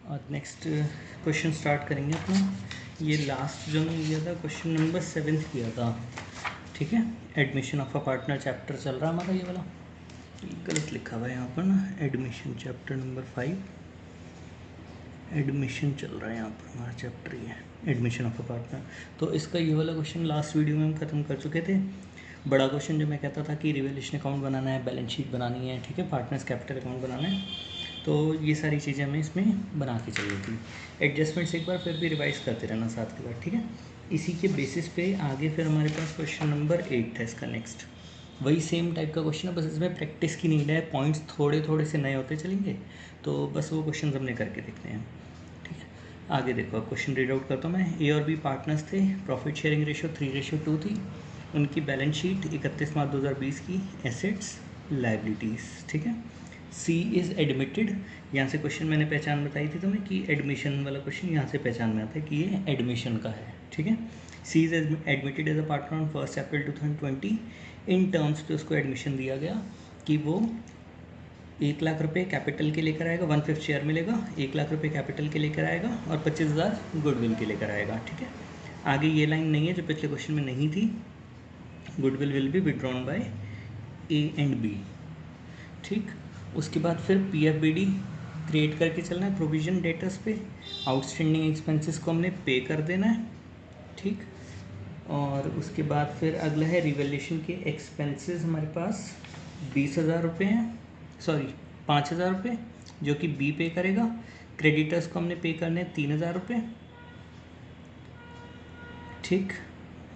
और next question start करेंगे अपना। ये लास्ट जो हमने किया था क्वेश्चन नंबर 7 किया था, ठीक है। Admission of a partner chapter चल रहा है हमारा ये वाला। गलत लिखा हुआ है यहाँ पर ना, एडमिशन चैप्टर नंबर 5 एडमिशन चल रहा है यहाँ पर हमारा चैप्टर, ये एडमिशन ऑफ अ पार्टनर। तो इसका ये वाला क्वेश्चन लास्ट वीडियो में हम ख़त्म कर चुके थे। बड़ा क्वेश्चन जो मैं कहता था कि रिवैल्यूएशन अकाउंट बनाना है, बैलेंस शीट बनानी है, ठीक है, पार्टनर्स कैपिटल अकाउंट बनाना है, तो ये सारी चीज़ें हमें इसमें बना के चाहिए थी। एडजस्टमेंट्स एक बार फिर भी रिवाइज करते रहना साथ के बाद, ठीक है। इसी के बेसिस पे आगे फिर हमारे पास क्वेश्चन नंबर 8 है इसका नेक्स्ट। वही सेम टाइप का क्वेश्चन है, बस इसमें प्रैक्टिस की नीड है, पॉइंट्स थोड़े थोड़े से नए होते चलेंगे, तो बस वो क्वेश्चन हमने करके देखते हैं, ठीक है। आगे देखो, क्वेश्चन रीड आउट करता हूँ मैं। ए और बी पार्टनर्स थे, प्रॉफिट शेयरिंग रेशियो 3:2 थी। उनकी बैलेंस शीट 31 मार्च 2020 की, एसेट्स लाइबिलिटीज़, ठीक है। सी इज़ एडमिटेड, यहाँ से क्वेश्चन मैंने पहचान बताई थी तुम्हें कि एडमिशन वाला क्वेश्चन यहाँ से पहचान में आता है कि ये एडमिशन का है, ठीक है। She is admitted as a partner on 1 April 2020। In terms पे उसको एडमिशन दिया गया कि वो 1 लाख रुपये कैपिटल के लेकर आएगा, 1/5 शेयर मिलेगा, 1 लाख रुपये कैपिटल के लेकर आएगा और 25,000 गुडविल के लेकर आएगा, ठीक है। आगे ये लाइन नहीं है जो पिछले क्वेश्चन में नहीं थी, goodwill will be withdrawn by A and B, ठीक। उसके बाद फिर PFBD क्रिएट करके चलना है, प्रोविजन डेटर्स पे आउटस्टैंडिंग एक्सपेंसेस को हमने पे कर देना है, ठीक। और उसके बाद फिर अगला है रिवैल्यूएशन के एक्सपेंसेस, हमारे पास 20,000 रुपये हैं, सॉरी 5,000 रुपये जो कि बी पे करेगा। क्रेडिटर्स को हमने पे करने हैं 3,000 रुपये, ठीक।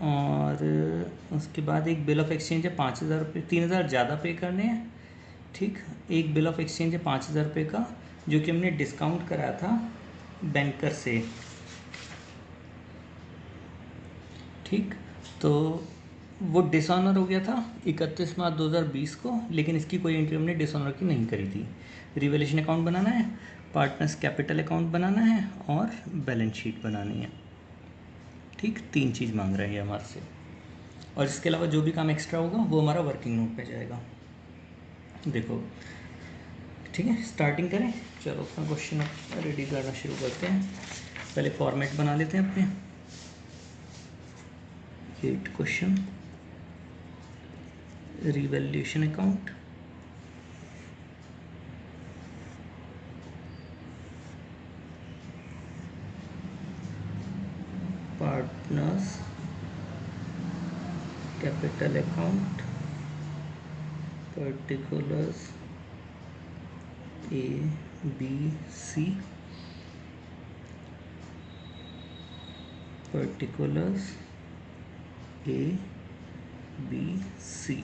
और उसके बाद एक बिल ऑफ एक्सचेंज है 5,000 रुपये, 3,000 ज़्यादा पे करने हैं, ठीक। एक बिल ऑफ एक्सचेंज है 5,000 रुपये का जो कि हमने डिस्काउंट कराया था बैंकर से, ठीक। तो वो डिसऑनर हो गया था 31 मार्च 2020 को, लेकिन इसकी कोई एंट्री हमने डिसऑनर की नहीं करी थी। रिवैल्यूएशन अकाउंट बनाना है, पार्टनर्स कैपिटल अकाउंट बनाना है और बैलेंस शीट बनानी है, ठीक। 3 चीज़ मांग रहे हैं हमारे से, और इसके अलावा जो भी काम एक्स्ट्रा होगा वो हमारा वर्किंग नोट पे जाएगा। देखो, ठीक है, स्टार्टिंग करें। चलो अपना क्वेश्चन रेडी करना शुरू करते हैं। पहले फॉर्मेट बना लेते हैं अपने। 8 question, revaluation account, partners capital account, particulars ABC, particulars ABC,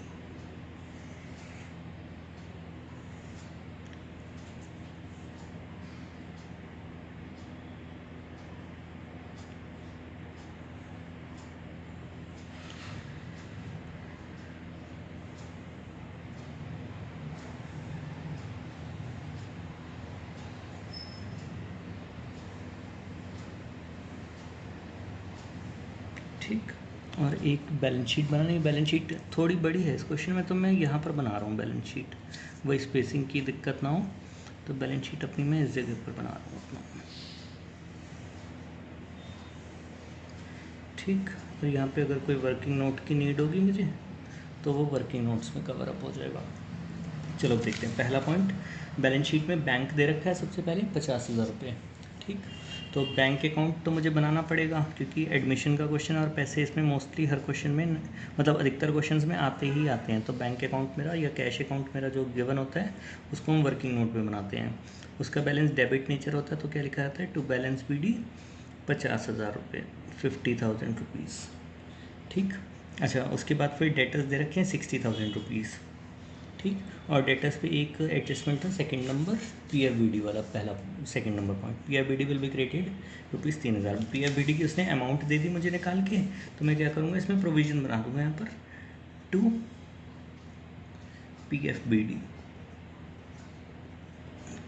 ठीक। और एक बैलेंस शीट बनानी है। बैलेंस शीट थोड़ी बड़ी है इस क्वेश्चन में, तो मैं यहाँ पर बना रहा हूँ बैलेंस शीट, वही स्पेसिंग की दिक्कत ना हो, तो बैलेंस शीट अपनी मैं इस जगह पर बना रहा हूँ अपना, ठीक। और यहाँ पे अगर कोई वर्किंग नोट की नीड होगी मुझे तो वो वर्किंग नोट्स में कवर अप हो जाएगा। चलो देखते हैं। पहला पॉइंट, बैलेंस शीट में बैंक दे रखा है सबसे पहले 50,000 रुपये, ठीक। तो बैंक अकाउंट तो मुझे बनाना पड़ेगा क्योंकि एडमिशन का क्वेश्चन और पैसे इसमें मोस्टली हर क्वेश्चन में, मतलब अधिकतर क्वेश्चंस में आते ही आते हैं। तो बैंक अकाउंट मेरा या कैश अकाउंट मेरा जो गिवन होता है उसको हम वर्किंग नोट में बनाते हैं। उसका बैलेंस डेबिट नेचर होता है, तो क्या लिखा जाता है, टू बैलेंस BD 50,000 रुपये, 50,000 रुपीज़, ठीक। अच्छा, उसके बाद फिर डेटर्स दे रखे हैं 60,000 रुपीज़, ठीक। और डेटर्स पे एक एडजस्टमेंट था, सेकंड नंबर PFBD वाला, पहला second number point, PFBD will be created ₹3,000। PFBD की उसने अमाउंट दे दी मुझे निकाल के, तो मैं क्या करूँगा, इसमें प्रोविज़न बना दूँगा यहाँ पर टू PFBD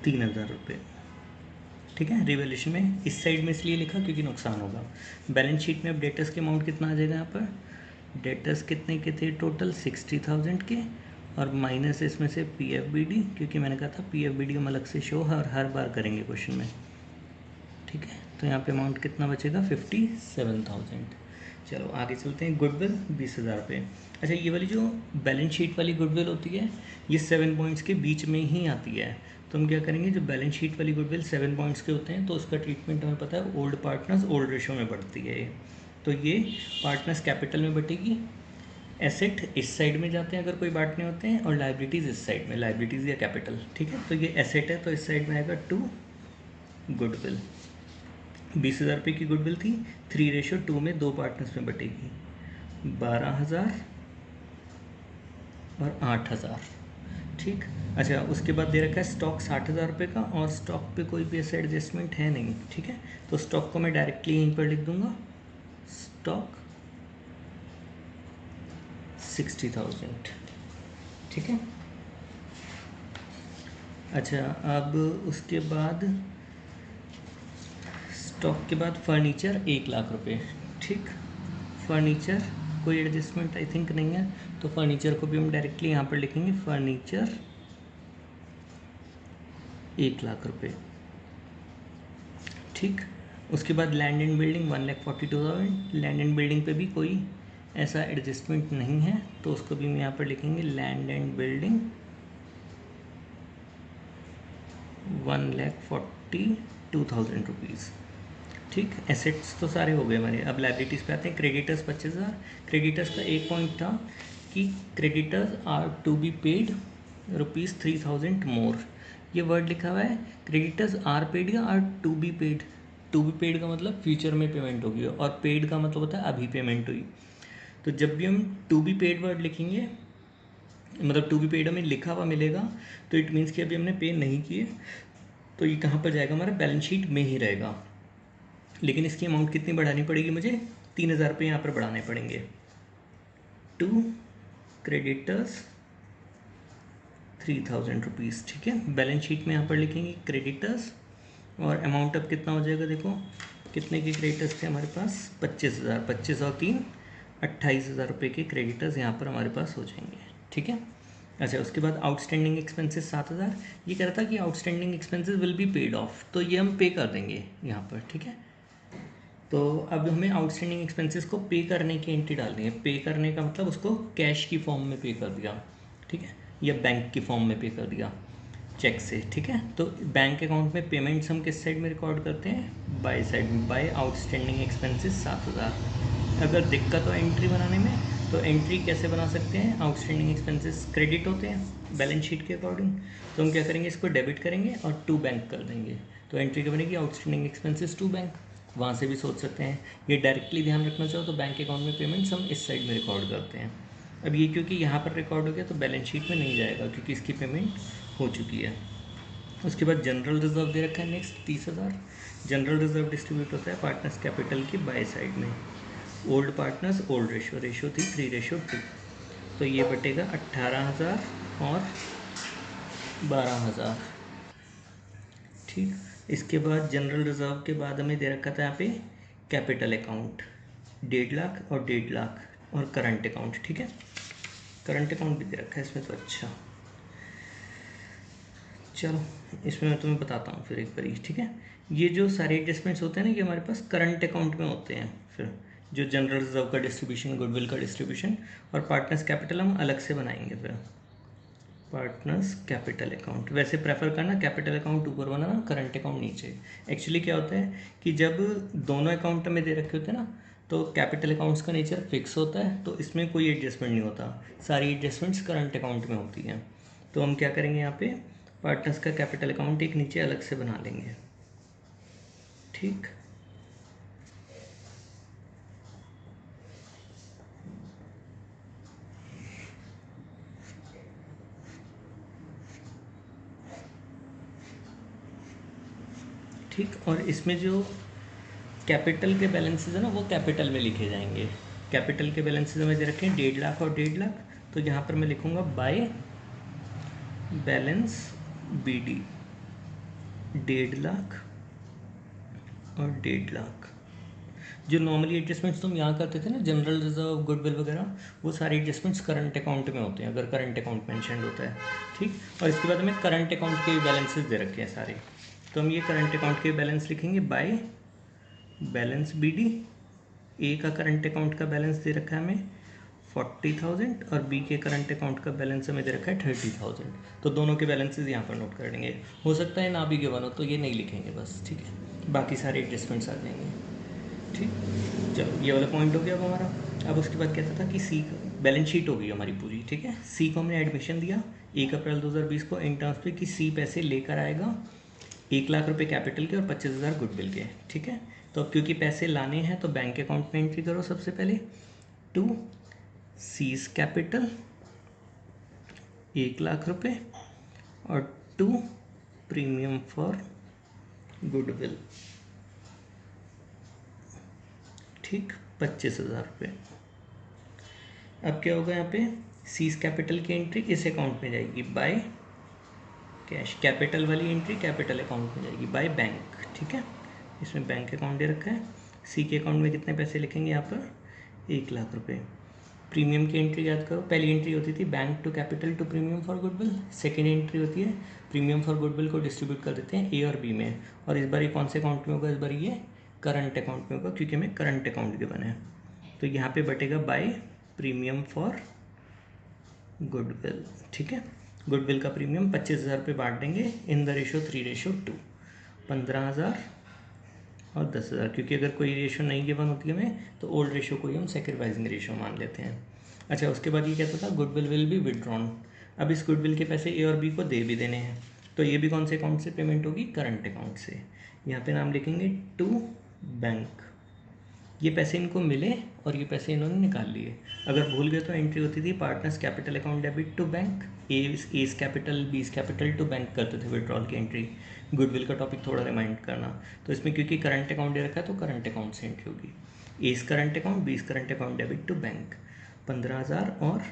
3,000 रुपये, ठीक है। रिवैल्यूएशन में इस साइड में इसलिए लिखा क्योंकि नुकसान होगा। बैलेंस शीट में अब डेटर्स के अमाउंट कितना आ जाएगा यहाँ पर, डेटर्स कितने के थे टोटल 60,000 के, और माइनस इसमें से PFBD, क्योंकि मैंने कहा था PFBD हम अलग से शो है और हर बार करेंगे क्वेश्चन में, ठीक है। तो यहाँ पे अमाउंट कितना बचेगा 57,000। चलो आगे चलते हैं। गुडविल 20,000 रुपये। अच्छा, ये वाली जो बैलेंस शीट वाली गुडविल होती है ये 7 पॉइंट्स के बीच में ही आती है। तो हम क्या करेंगे, जो बैलेंस शीट वाली गुडविल 7 पॉइंट्स के होते हैं तो उसका ट्रीटमेंट हमें पता है ओल्ड पार्टनर्स ओल्ड रेशो में बढ़ती है ये। तो ये पार्टनर्स कैपिटल में बटेगी, एसेट इस साइड में जाते हैं अगर कोई बांटने होते हैं, और लाइबिलिटीज़ इस साइड में, लाइबिलिटीज़ या कैपिटल। ठीक है, तो ये एसेट है तो इस साइड में आएगा टू गुडविल। 20,000 रुपये की गुडविल थी, 3:2 में दो पार्टनर्स में बटेगी, 12,000 और 8,000। ठीक। अच्छा, उसके बाद दे रखा है स्टॉक 60,000 रुपये का, और स्टॉक पे कोई भी ऐसा एडजस्टमेंट है नहीं। ठीक है, तो स्टॉक को मैं डायरेक्टली यहीं पर लिख दूंगा, स्टॉक 60,000। ठीक है। अच्छा, अब उसके बाद स्टॉक के बाद फर्नीचर 1,00,000 रुपये। ठीक, फर्नीचर कोई एडजस्टमेंट आई थिंक नहीं है, तो फर्नीचर को भी हम डायरेक्टली यहाँ पर लिखेंगे, फर्नीचर 1,00,000 रुपये। ठीक, उसके बाद land and building 1,42,000। Land and building पे भी कोई ऐसा एडजस्टमेंट नहीं है, तो उसको भी हम यहाँ पर लिखेंगे लैंड एंड बिल्डिंग 1,42,000 रुपीज़। ठीक, एसेट्स तो सारे हो गए हमारे। अब लाइबिलिटीज़ पे आते हैं। क्रेडिटर्स 25,000। क्रेडिटर्स का एक पॉइंट था कि creditors are to be paid ₹3,000 more. ये वर्ड लिखा हुआ है, क्रेडिटर्स आर पेड या are to be paid. To be paid का मतलब फ्यूचर में पेमेंट होगी, और पेड का मतलब होता है अभी पेमेंट हुई। तो जब भी हम टू बी पेड वर्ड लिखेंगे, मतलब टू बी पेड हमें लिखा हुआ मिलेगा, तो इट मीन्स कि अभी हमने पे नहीं किए, तो ये कहाँ पर जाएगा, हमारा बैलेंस शीट में ही रहेगा। लेकिन इसकी अमाउंट कितनी बढ़ानी पड़ेगी मुझे, 3,000 रुपये यहाँ पर बढ़ाने पड़ेंगे। To creditors 3,000 rupees. ठीक है, बैलेंस शीट में यहाँ पर लिखेंगे क्रेडिटर्स, और अमाउंट अब कितना हो जाएगा, देखो कितने के क्रेडिटर्स थे हमारे पास, 25,000। 25 और 3 28,000 रुपये के क्रेडिटर्स यहाँ पर हमारे पास हो जाएंगे। ठीक है। अच्छा, उसके बाद आउटस्टैंडिंग एक्सपेंसेस 7,000। ये कह रहा था कि outstanding expenses will be paid of, तो ये हम पे कर देंगे यहाँ पर। ठीक है, तो अब हमें आउटस्टैंडिंग एक्सपेंसेस को पे करने की एंट्री डालनी है। पे करने का मतलब उसको कैश की फॉर्म में पे कर दिया, ठीक है, या बैंक की फॉर्म में पे कर दिया, चेक से। ठीक है, तो बैंक अकाउंट में पेमेंट्स हम किस साइड में रिकॉर्ड करते हैं, बाय साइड में, बाय आउटस्टैंडिंग एक्सपेंसेस 7,000। अगर दिक्कत हो एंट्री बनाने में, तो एंट्री कैसे बना सकते हैं, आउटस्टैंडिंग एक्सपेंसेस क्रेडिट होते हैं बैलेंस शीट के अकॉर्डिंग, तो हम क्या करेंगे, इसको डेबिट करेंगे और टू बैंक कर देंगे, तो एंट्री क्या बनेगी, आउटस्टैंडिंग एक्सपेंसेस टू बैंक। वहाँ से भी सोच सकते हैं। ये डायरेक्टली ध्यान रखना चाहो तो बैंक अकाउंट में पेमेंट्स हम इस साइड में रिकॉर्ड करते हैं। अब ये क्योंकि यहाँ पर रिकॉर्ड हो गया तो बैलेंस शीट में नहीं जाएगा, क्योंकि इसकी पेमेंट हो चुकी है। उसके बाद जनरल रिजर्व दे रखा है नेक्स्ट 30,000। जनरल रिजर्व डिस्ट्रीब्यूट होता है पार्टनर्स कैपिटल की बाय साइड में। ओल्ड पार्टनर्स ओल्ड रेशो थी 3:2, तो ये बटेगा 18,000 और 12,000। ठीक, इसके बाद जनरल रिजर्व के बाद हमें दे रखा था यहाँ पे कैपिटल अकाउंट 1,50,000 और 1,50,000 और करंट अकाउंट। ठीक है, करंट अकाउंट भी दे रखा है इसमें, तो अच्छा चलो इसमें मैं तुम्हें बताता हूँ फिर एक बार। ठीक है, ये जो सारे एडजस्टमेंट्स होते हैं ना, ये हमारे पास करंट अकाउंट में होते हैं। फिर जो जनरल रिजर्व का डिस्ट्रीब्यूशन, गुडविल का डिस्ट्रीब्यूशन और पार्टनर्स कैपिटल हम अलग से बनाएंगे। फिर पार्टनर्स कैपिटल अकाउंट वैसे प्रेफर करना, कैपिटल अकाउंट ऊपर बनाना, करंट अकाउंट नीचे। एक्चुअली क्या होता है कि जब दोनों अकाउंट में दे रखे होते हैं ना, तो कैपिटल अकाउंट्स का नेचर फिक्स होता है, तो इसमें कोई एडजस्टमेंट नहीं होता, सारी एडजस्टमेंट्स करंट अकाउंट में होती हैं। तो हम क्या करेंगे, यहाँ पे पार्टनर्स का कैपिटल अकाउंट एक नीचे अलग से बना लेंगे। ठीक, ठीक, और इसमें जो कैपिटल के बैलेंसेस है ना, वो कैपिटल में लिखे जाएंगे। कैपिटल के बैलेंसेस हमें दे रखे हैं 1,50,000 और 1,50,000, तो यहाँ पर मैं लिखूँगा बाय बैलेंस BD 1,50,000 और 1,50,000। जो नॉर्मली एडजस्टमेंट्स तुम यहाँ करते थे ना, जनरल रिजर्व, गुडविल वगैरह, वो सारे एडजस्टमेंट्स करंट अकाउंट में होते हैं, अगर करंट अकाउंट मेंशन होता है। ठीक, और इसके बाद हमें करंट अकाउंट के बैलेंसेस दे रखे हैं सारे। तो हम ये करंट अकाउंट के बैलेंस लिखेंगे बाय बैलेंस BD। ए का करंट अकाउंट का बैलेंस दे रखा है हमें 40,000 और बी के करंट अकाउंट का बैलेंस हमें दे रखा है 30,000। तो दोनों के बैलेंसेस यहाँ पर नोट कर लेंगे। हो सकता है ना भी गिवन हो तो ये नहीं लिखेंगे बस, ठीक है, बाकी सारे एडजस्टमेंट्स आ जाएंगे। ठीक, चलो ये वाला पॉइंट हो गया अब हमारा। अब उसके बाद कहता था कि सी बैलेंस शीट हो गई हमारी पूरी, ठीक है। सी को हमने एडमिशन दिया 1 अप्रैल 2020 को इन टर्म्स पे कि सी पैसे लेकर आएगा 1 लाख रुपए कैपिटल के और 25,000 गुडविल के, ठीक है। तो अब क्योंकि पैसे लाने हैं तो बैंक अकाउंट में एंट्री करो सबसे पहले टू सीज कैपिटल 1 लाख रुपए और टू प्रीमियम फॉर गुडविल, ठीक, 25,000 रुपये। अब क्या होगा यहाँ पे सीज कैपिटल की एंट्री इस अकाउंट में जाएगी बाय कैश, कैपिटल वाली एंट्री कैपिटल अकाउंट में जाएगी बाय बैंक, ठीक है। इसमें बैंक अकाउंट दे रखा है। सी के अकाउंट में कितने पैसे लिखेंगे यहाँ पर 1 लाख रुपए। प्रीमियम की एंट्री याद करो, पहली एंट्री होती थी bank to capital to premium for goodwill, second entry होती है प्रीमियम फॉर गुडविल को डिस्ट्रीब्यूट कर देते हैं ए और बी में, और इस बार ये कौन से अकाउंट में होगा, इस बार ये करंट अकाउंट में होगा क्योंकि हमें करंट अकाउंट गिवन है। तो यहाँ पे बटेगा बाय प्रीमियम फॉर गुडविल, ठीक है। गुडविल का प्रीमियम 25,000 रुपये बांट देंगे इन द रेशो 3:2, 15,000 और 10,000, क्योंकि अगर कोई रेशो नहीं गिवन होती है हमें तो ओल्ड रेशो को ही हम सेक्रीफाइसिंग रेशो मान लेते हैं। अच्छा, उसके बाद ये कहता था गुडविल विल बी विड्रॉन। अब इस गुडविल के पैसे ए और बी को दे भी देने हैं, तो ये भी कौन से अकाउंट से पेमेंट होगी, करंट अकाउंट से। यहाँ पे नाम लिखेंगे टू बैंक। ये पैसे इनको मिले और ये पैसे इन्होंने निकाल लिए। अगर भूल गए तो एंट्री होती थी partners capital account debit to bank, A's capital B's capital to bank करते थे विड्रॉल की एंट्री। गुडविल का टॉपिक थोड़ा रिमाइंड करना। तो इसमें क्योंकि करंट अकाउंट दे रखा है तो करंट अकाउंट से एंट्री होगी, A's current account B's current account debit to bank, 15,000 और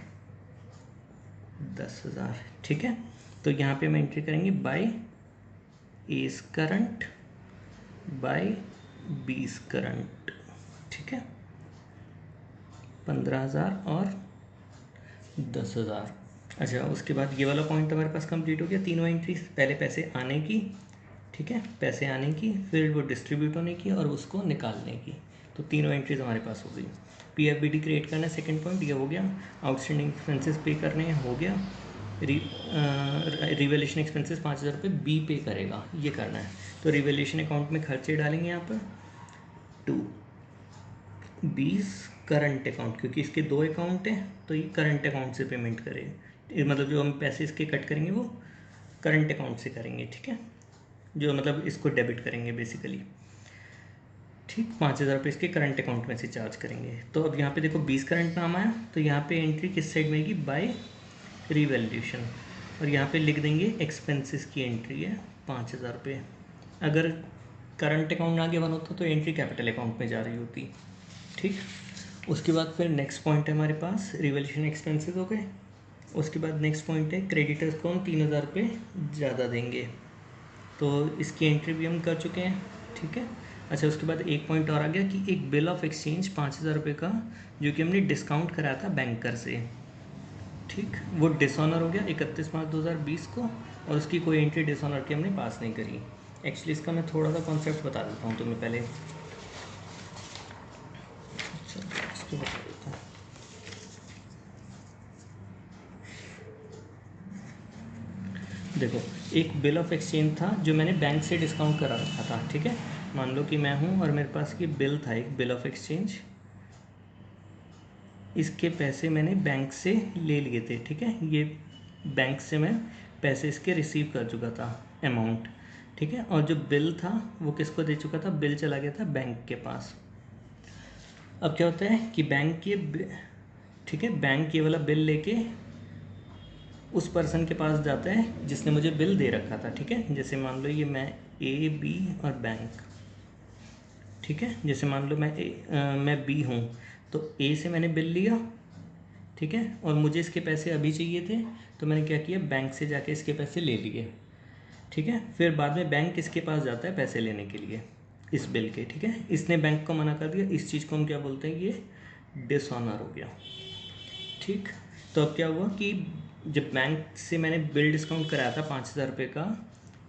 10,000, ठीक है। तो यहाँ पे हम एंट्री करेंगे बाय एस करंट बाय बीस करंट, ठीक है, 15,000 और 10,000। अच्छा, उसके बाद ये वाला पॉइंट हमारे पास कंप्लीट हो गया। तीनों एंट्रीज, पहले पैसे आने की, ठीक है, पैसे आने की, फिर वो डिस्ट्रीब्यूट होने की और उसको निकालने की। तो तीनों एंट्रीज हमारे पास हो गई। PFBD क्रिएट करना है, सेकंड पॉइंट ये हो गया। आउटस्टैंडिंग एक्सपेंसेस पे करने हैं, हो गया। रिवैल्यूएशन एक्सपेंसेस 5,000 रुपये बी पे करेगा, ये करना है। तो रिवैल्यूएशन अकाउंट में खर्चे डालेंगे यहाँ पर टू 20 करंट अकाउंट, क्योंकि इसके दो अकाउंट हैं तो ये करंट अकाउंट से पेमेंट करें, मतलब जो हम पैसे इसके कट करेंगे वो करंट अकाउंट से करेंगे, ठीक है, जो मतलब इसको डेबिट करेंगे बेसिकली, ठीक। 5,000 रुपये इसके करंट अकाउंट में से चार्ज करेंगे। तो अब यहाँ पे देखो 20 करंट नाम आया, तो यहाँ पे एंट्री किस साइड में आएगी, बाय रिवैल्यूएशन, और यहाँ पे लिख देंगे एक्सपेंसेस की एंट्री है 5,000 रुपये। अगर करंट अकाउंट आगे वन होता तो एंट्री कैपिटल अकाउंट में जा रही होती, ठीक। उसके बाद फिर नेक्स्ट पॉइंट है हमारे पास रिवैल्यूएशन एक्सपेंसेस हो गए। उसके बाद नेक्स्ट पॉइंट है क्रेडिटर्स को हम 3,000 रुपये ज़्यादा देंगे, तो इसकी एंट्री भी हम कर चुके हैं, ठीक है। अच्छा, उसके बाद एक पॉइंट और आ गया कि एक बिल ऑफ एक्सचेंज 5,000 रुपये का जो कि हमने डिस्काउंट कराया था बैंकर से, ठीक, वो डिसऑनर हो गया 31 मार्च 2020 को, और उसकी कोई एंट्री डिसऑनर की हमने पास नहीं करी। एक्चुअली इसका मैं थोड़ा सा कॉन्सेप्ट बता देता हूँ तुम्हें पहले, इसको बता देता हूँ। देखो, एक बिल ऑफ एक्सचेंज था जो मैंने बैंक से डिस्काउंट करा रखा था, ठीक है। मान लो कि मैं हूँ और मेरे पास ये बिल था, एक बिल ऑफ एक्सचेंज, इसके पैसे मैंने बैंक से ले लिए थे, ठीक है। ये बैंक से मैं पैसे इसके रिसीव कर चुका था अमाउंट, ठीक है, और जो बिल था वो किसको दे चुका था, बिल चला गया था बैंक के पास। अब क्या होता है कि बैंक ये, ठीक है, बैंक ये वाला बिल लेके उस पर्सन के पास जाता है जिसने मुझे बिल दे रखा था, ठीक है। जैसे मान लो ये मैं ए बी और बैंक, ठीक है, जैसे मान लो मैं बी हूँ, तो ए से मैंने बिल लिया, ठीक है, और मुझे इसके पैसे अभी चाहिए थे तो मैंने क्या किया, बैंक से जाके इसके पैसे ले लिए, ठीक है। फिर बाद में बैंक इसके पास जाता है पैसे लेने के लिए इस बिल के, ठीक है। इसने बैंक को मना कर दिया, इस चीज़ को हम क्या बोलते हैं, ये डिसऑनर हो गया, ठीक। तो अब क्या हुआ कि जब बैंक से मैंने बिल डिस्काउंट कराया था 5,000 रुपये का,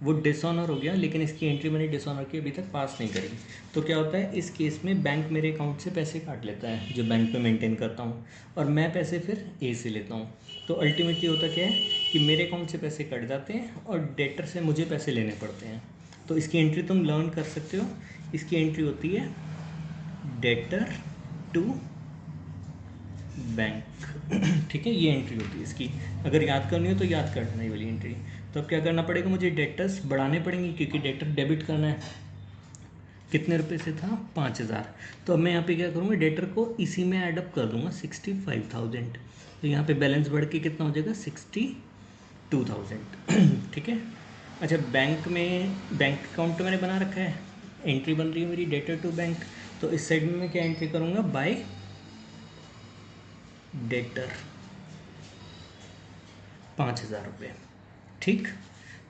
वो डिसऑनर हो गया, लेकिन इसकी एंट्री मैंने डिसऑनर की अभी तक पास नहीं करी। तो क्या होता है इस केस में, बैंक मेरे अकाउंट से पैसे काट लेता है जो बैंक में मेंटेन करता हूँ, और मैं पैसे फिर ए से लेता हूँ। तो अल्टीमेटली होता क्या है कि मेरे अकाउंट से पैसे कट जाते हैं और डेटर से मुझे पैसे लेने पड़ते हैं। तो इसकी एंट्री तुम लर्न कर सकते हो। इसकी एंट्री होती है डेटर टू बैंक। ठीक है, ये एंट्री होती है इसकी। अगर याद करनी हो तो याद कर लेना ये वाली एंट्री। तो अब क्या करना पड़ेगा, मुझे डेटर्स बढ़ाने पड़ेंगे क्योंकि डेटर डेबिट करना है। कितने रुपए से था, 5000। तो अब मैं यहाँ पे क्या करूँगा, डेटर को इसी में ऐडअप कर दूँगा 65,000। तो यहाँ पे बैलेंस बढ़ के कितना हो जाएगा, 62,000। ठीक है। अच्छा, बैंक में बैंक अकाउंट तो मैंने बना रखा है, एंट्री बन रही है मेरी डेटर टू बैंक। तो इस साइड में मैं क्या एंट्री करूँगा, बाय डेटर 5,000 रुपये। ठीक,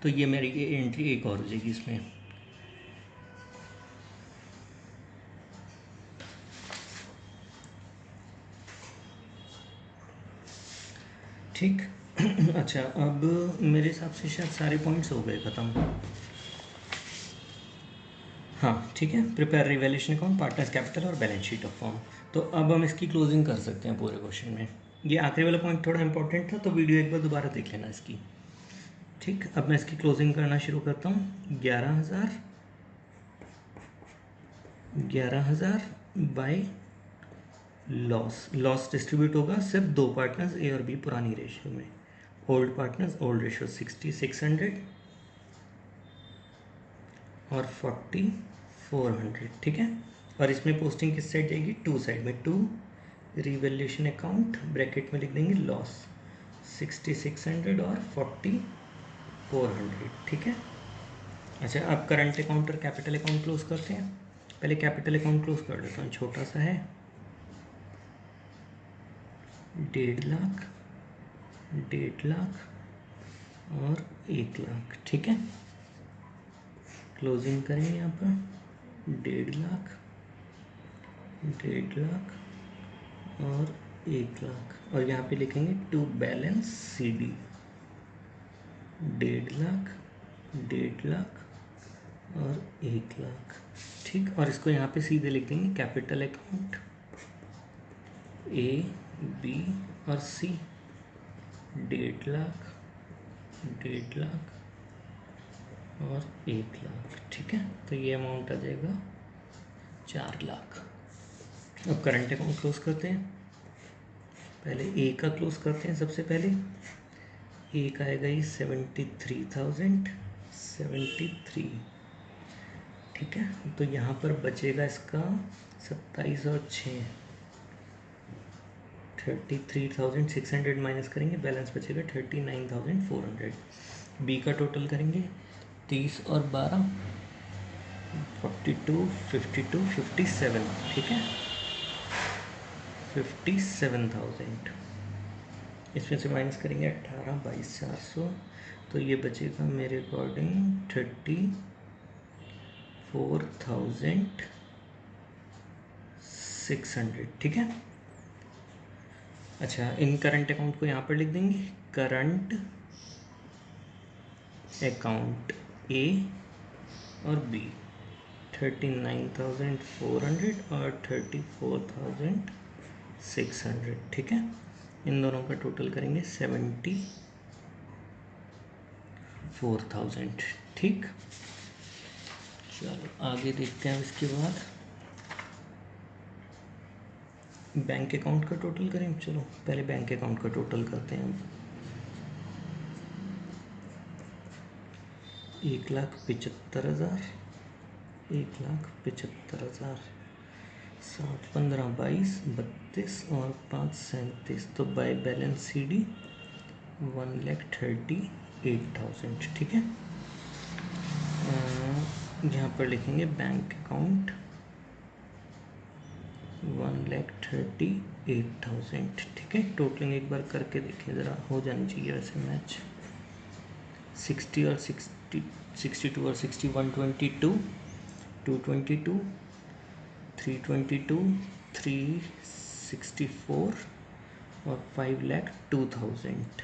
तो ये मेरी एंट्री एक और हो जाएगी इसमें। ठीक। अच्छा, अब मेरे हिसाब से शायद सारे पॉइंट्स हो गए ख़त्म। हाँ ठीक है, prepare revaluation account, partners capital और बैलेंस शीट ऑफ फॉर्म। तो अब हम इसकी क्लोजिंग कर सकते हैं पूरे क्वेश्चन में। ये आखिरी वाला पॉइंट थोड़ा इंपॉर्टेंट था, तो वीडियो एक बार दोबारा देख लेना इसकी। ठीक, अब मैं इसकी क्लोजिंग करना शुरू करता हूँ। 11,000 बाय लॉस डिस्ट्रीब्यूट होगा सिर्फ दो पार्टनर्स ए और बी पुरानी रेशियो में। ओल्ड पार्टनर्स ओल्ड रेशियो 6600 और 4400। ठीक है, और इसमें पोस्टिंग किस साइड जाएगी, टू साइड में। टू रिवैल्यूएशन अकाउंट, ब्रैकेट में लिख देंगे लॉस 6600 और 4400। ठीक है। अच्छा, अब करंट अकाउंट और कैपिटल अकाउंट क्लोज करते हैं। पहले कैपिटल अकाउंट क्लोज कर लेता हूँ, छोटा सा है, 1.5 लाख, 1.5 लाख और 1 लाख। ठीक है, क्लोजिंग करेंगे यहाँ पर 1.5 लाख, 1.5 लाख और 1 लाख, और यहाँ पे लिखेंगे to balance C D 1.5 lakh, 1.5 lakh और 1 लाख। ठीक, और इसको यहाँ पे सीधे लिख देंगे कैपिटल अकाउंट ए बी और सी 1.5 लाख, 1.5 लाख और 1 लाख। ठीक है, तो ये अमाउंट आ जाएगा 4 लाख। अब करंट अकाउंट क्लोज करते हैं। पहले ए का क्लोज करते हैं। सबसे पहले ए का आएगा ये 73,073। ठीक है, तो यहाँ पर बचेगा इसका 27 और 6, 33,600 माइनस करेंगे, बैलेंस बचेगा 39,400। बी का टोटल करेंगे 30 और 12, 42, 52, 57। ठीक है, 57,000। इसमें से माइनस करेंगे 18, 22, 400, तो ये बचेगा मेरे अकॉर्डिंग 34,600। ठीक है। अच्छा, इन करंट अकाउंट को यहाँ पर लिख देंगे, करंट अकाउंट ए और बी 39,400 और 34,600। ठीक है, इन दोनों का टोटल करेंगे 74,000। ठीक, चलो आगे देखते हैं। इसके बाद बैंक अकाउंट का टोटल करें। चलो पहले बैंक अकाउंट का टोटल करते हैं। 1,75,000, 1,75,000, 7, 15, 22, 32 और 5, 37। तो बाय बैलेंस सी डी 1,38,000। ठीक है, यहाँ पर लिखेंगे बैंक अकाउंट 1,38,000। ठीक है, टोटलिंग एक बार करके देखिए ज़रा, हो जानी चाहिए वैसे मैच। 60 और 60, 62 और 60, 122, 222, 322, 364 और 5,02,000।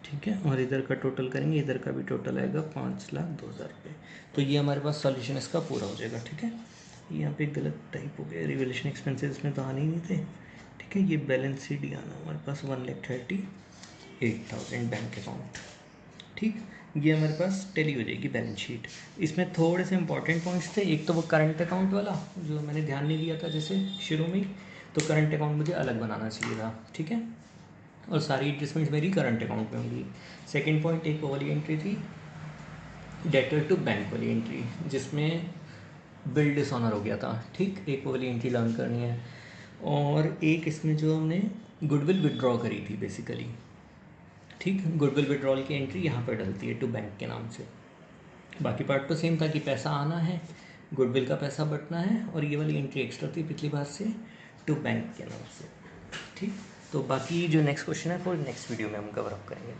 ठीक है, और इधर का टोटल करेंगे, इधर का भी टोटल आएगा 5,02,000 रुपये। तो ये हमारे पास सॉल्यूशन इसका पूरा हो जाएगा। ठीक है, यहाँ पे गलत टाइप हो गया, रिवैल्यूएशन एक्सपेंसेस में तो आने ही नहीं थे। ठीक है, ये बैलेंस शीट ही आना हमारे पास 1,38,000 बैंक अकाउंट। ठीक, ये हमारे पास टैली हो जाएगी बैलेंस शीट। इसमें थोड़े से इंपॉर्टेंट पॉइंट्स थे। एक तो वो करंट अकाउंट वाला जो मैंने ध्यान नहीं दिया था जैसे शुरू में ही, तो करंट अकाउंट मुझे अलग बनाना चाहिए था। ठीक है, और सारी एडजस्टमेंट्स मेरी करंट अकाउंट में होंगी। सेकेंड पॉइंट, एक वाली एंट्री थी डेटर टू बैंक वाली एंट्री, जिसमें बिल डिसऑनर हो गया था। ठीक, एक वाली एंट्री लर्न करनी है। और एक इसमें जो हमने गुडविल विड्रॉ करी थी बेसिकली। ठीक, गुडविल विड्रॉल की एंट्री यहाँ पर डलती है टू बैंक के नाम से। बाकी पार्ट तो सेम था कि पैसा आना है, गुडविल का पैसा बटना है, और ये वाली एंट्री एक्स्ट्रा थी पिछली बार से टू बैंक के नाम से। ठीक, तो बाकी जो नेक्स्ट क्वेश्चन है वो नेक्स्ट वीडियो में हम कवर अप करेंगे।